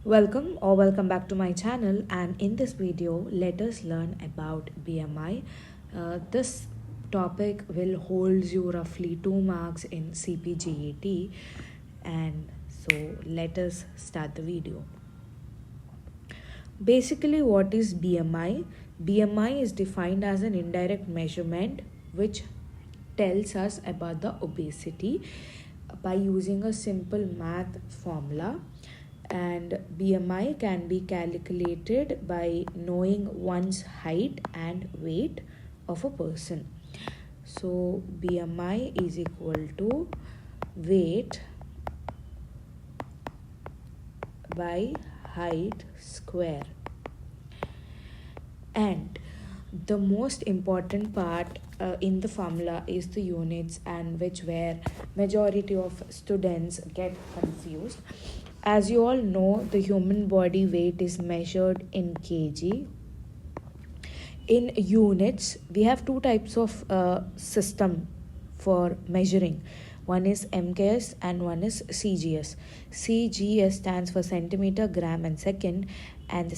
Welcome back to my channel, and in this video let us learn about BMI. This topic will hold you roughly 2 marks in CPGET, and so let us start the video. Basically, what is BMI? BMI is defined as an indirect measurement which tells us about the obesity by using a simple math formula. And BMI can be calculated by knowing one's height and weight of a person. So BMI is equal to weight by height square. And the most important part in the formula is the units, and where majority of students get confused. As you all know, the human body weight is measured in kg. In units, we have two types of system for measuring. One is MKS and one is CGS. CGS stands for centimeter, gram and second. And the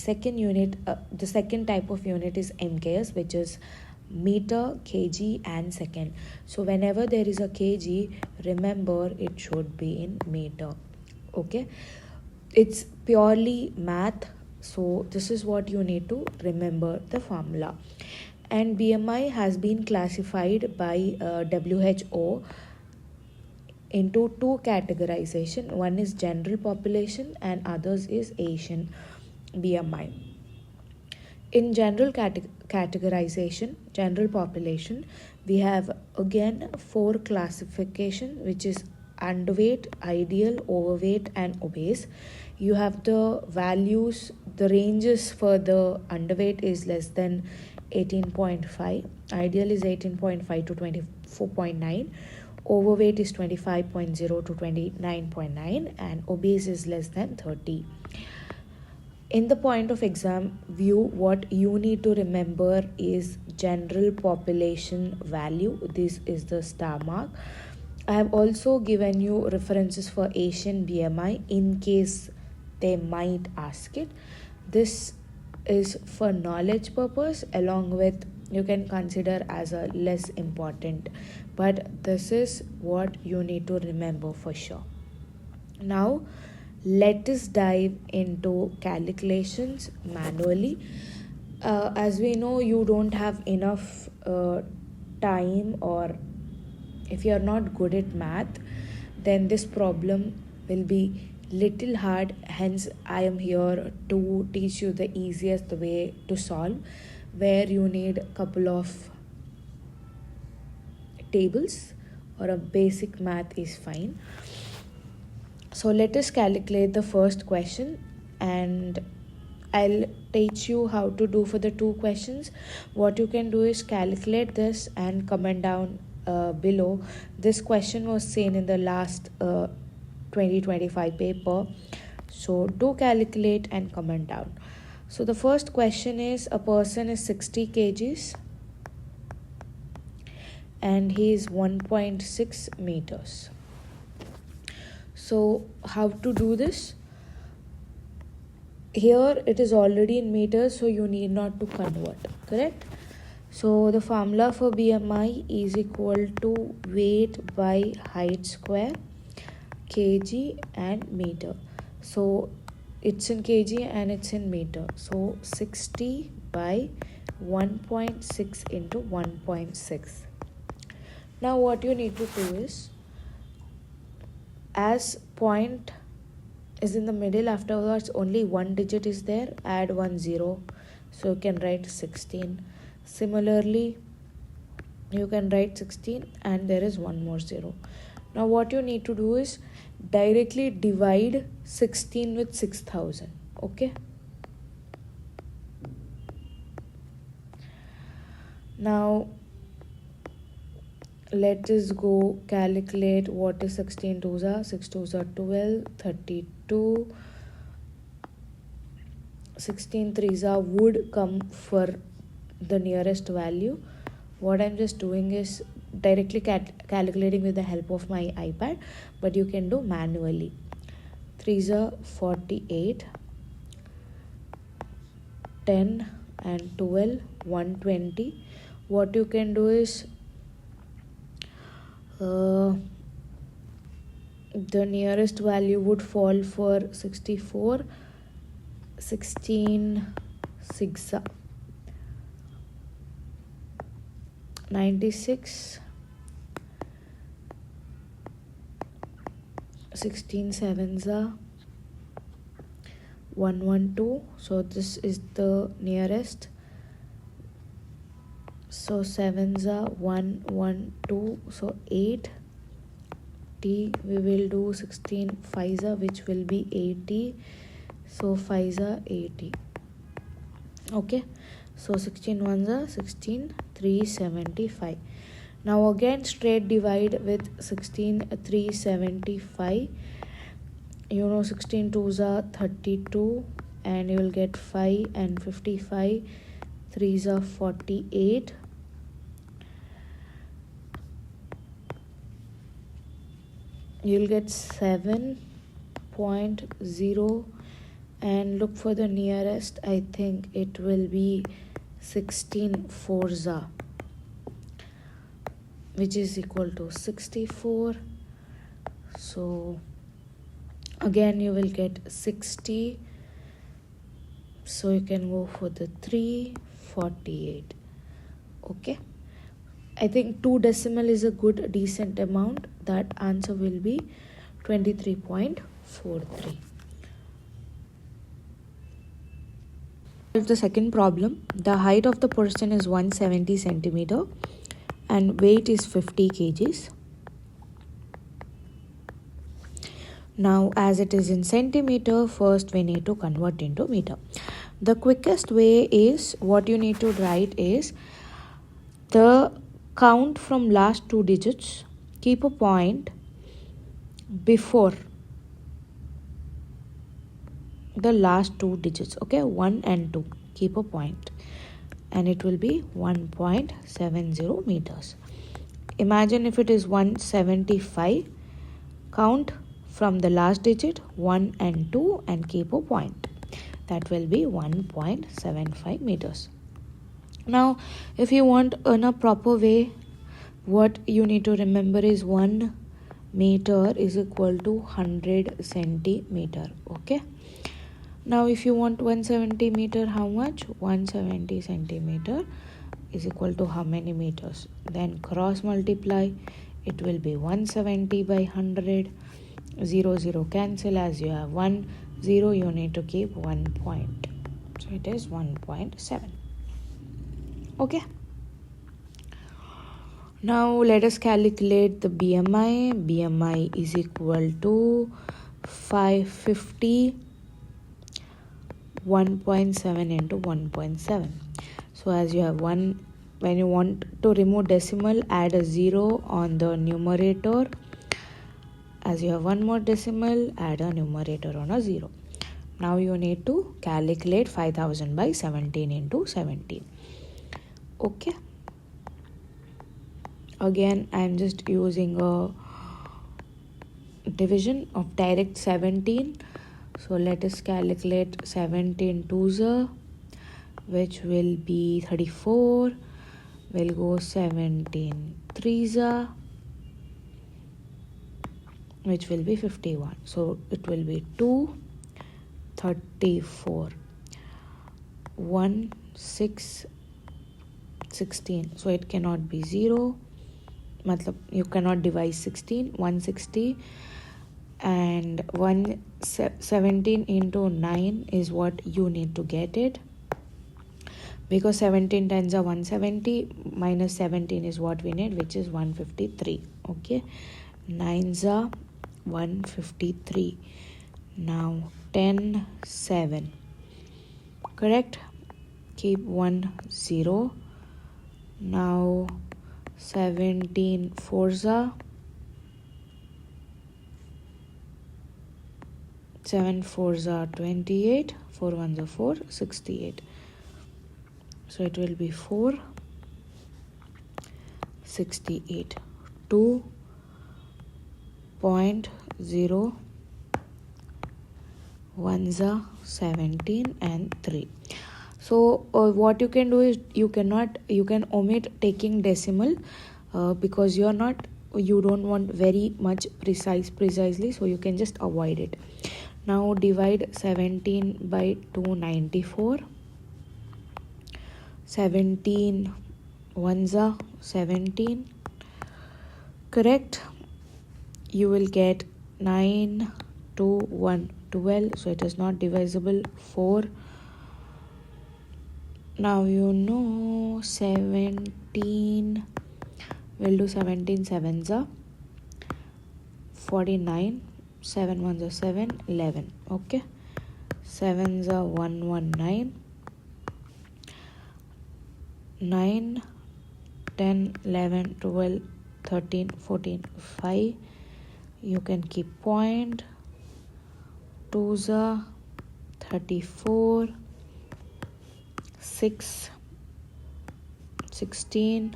second type of unit is MKS, which is meter, kg and second. So whenever there is a kg, remember it should be in meter. Okay, it's purely math, so this is what you need to remember the formula. And BMI has been classified by WHO into two categorization. One is general population and others is Asian BMI. In general categorization, general population, we have again 4 classification, which is underweight, ideal, overweight and obese. You have the values, the ranges for the underweight is less than 18.5, ideal is 18.5 to 24.9, overweight is 25.0 to 29.9 and obese is less than 30. In the point of exam view, what you need to remember is general population value. This is the star mark. I have also given you references for Asian BMI in case they might ask it. This is for knowledge purpose, along with you can consider as a less important, but this is what you need to remember for sure. Now let us dive into calculations manually. As we know, you don't have enough time, or if you are not good at math, then this problem will be little hard. Hence I am here to teach you the easiest way to solve, where you need a couple of tables or a basic math is fine. So let us calculate the first question, and I'll teach you how to do for the 2 questions. What you can do is calculate this and comment down below. This question was seen in the last 2025 paper, so do calculate and comment down. So the first question is, a person is 60 kgs and he is 1.6 meters. So how to do this? Here it is already in meters, so you need not to convert, correct? So the formula for BMI is equal to weight by height square, kg and meter. So it's in kg and it's in meter. So 60 by 1.6 into 1.6. Now what you need to do is, as point is in the middle, afterwards only one digit is there, add 1 0, so you can write 16. Similarly, you can write 16 and there is one more 0. Now what you need to do is directly divide 16 with 6000. Okay, now let us go calculate what is 16 2s are 6 2s are 12, 32. 16 3s are would come for the nearest value. What I'm just doing is directly calculating with the help of my iPad, but you can do manually. 3s are 48, 10 and 12, 120. What you can do is the nearest value would fall for 64, 16, 6, 96, 16 sevens are 112. So this is the nearest. So sevens are 112. So 8. T we will do 16 fives are, which will be 80. So fives are 80. Okay. So 16 ones are 16, 375. Now again straight divide with 16, 375. 16 twos are 32, and you will get 5 and 55. 3s are 48. You'll get 7.0, and look for the nearest. I think it will be 16 fours are, which is equal to 64. So again you will get 60. So you can go for the 348. Okay. I think 2 decimal is a good decent amount. That answer will be 23.43. The second problem, the height of the person is 170 centimeter and weight is 50 kgs. Now as it is in centimeter, first we need to convert into meter. The quickest way is, what you need to write is the count from last 2 digits. Keep a point before the last 2 digits. Okay, 1 and 2. Keep a point, and it will be 1.70 meters. Imagine if it is 175. Count from the last digit 1 and 2 and keep a point. That will be 1.75 meters. Now if you want in a proper way, what you need to remember is 1 meter is equal to 100 centimeter. Okay. Now if you want 170 meter, how much? 170 centimeter is equal to how many meters? Then cross multiply. It will be 170 by 100. 0 0 cancel. As you have 1 0, you need to keep 1 point. So it is 1.7. Okay. Now let us calculate the BMI. BMI is equal to 550, 1.7 into 1.7. So as you have 1, when you want to remove decimal, add a 0 on the numerator. As you have one more decimal, add a numerator on a 0. Now you need to calculate 5000 by 17 into 17. Okay. Again, I am just using a division of direct 17. So let us calculate 17 twos, which will be 34. We'll go 17 threes, which will be 51. So it will be 2, 34, 1, 6, 16. So it cannot be 0. Matlab, you cannot divide 16. 160 and 117 into 9 is what you need to get it. Because 17 tens are 170, minus 17 is what we need, which is 153. Okay. 9s are 153. Now 10, 7. Correct? Keep 1 0. Now 17 fours are 7 fours are 28. 4 ones are 4, 68. So it will be 4, 68. 2.0. 1s are 17 and 3. So what you can do is you can omit taking decimal because you don't want very much precisely, so you can just avoid it. Now divide 17 by 294. 17 ones are 17, correct? You will get 9 to 1 12, so it is not divisible. 4. Now you know 17, we'll do 17 sevens are 49, 7 ones are 7, 11. Okay, sevens are 119, 9, 10, 11, 12, 13, 14, 5. You can keep point. 2s are 34, 6, 16.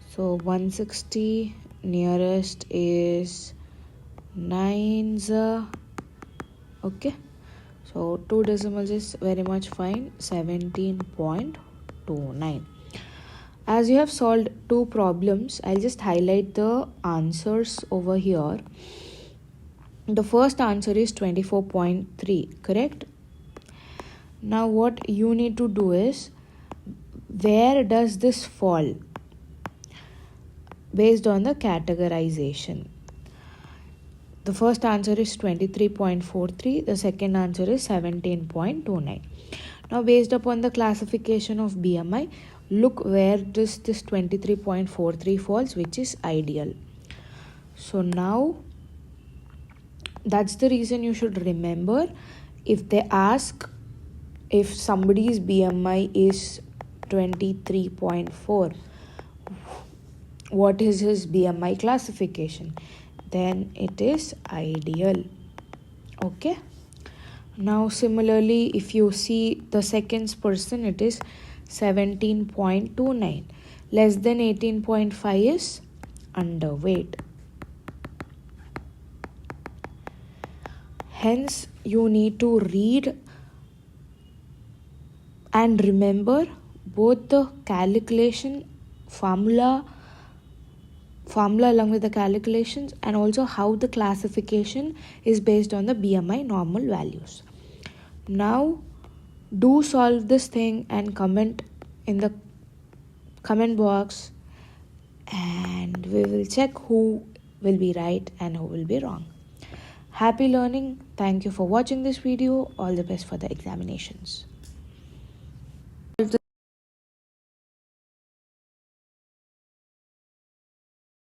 So 160, nearest is 9s. Okay, so 2 decimals is very much fine. 17.29. As you have solved 2 problems, I'll just highlight the answers over here. The first answer is 24.3, correct? Now what you need to do is, where does this fall based on the categorization? The first answer is 23.43, the second answer is 17.29. Now based upon the classification of BMI, look where does this 23.43 falls, which is ideal. So now that's the reason you should remember, if they ask if somebody's BMI is 23.4, what is his BMI classification, then it is ideal. Okay, now similarly, if you see the seconds person, it is 17.29. Less than 18.5 is underweight. Hence, you need to read and remember both the calculation formula along with the calculations, and also how the classification is based on the BMI normal values. Now do solve this thing and comment in the comment box, and we will check who will be right and who will be wrong. Happy learning. Thank you for watching this video. All the best for the examinations.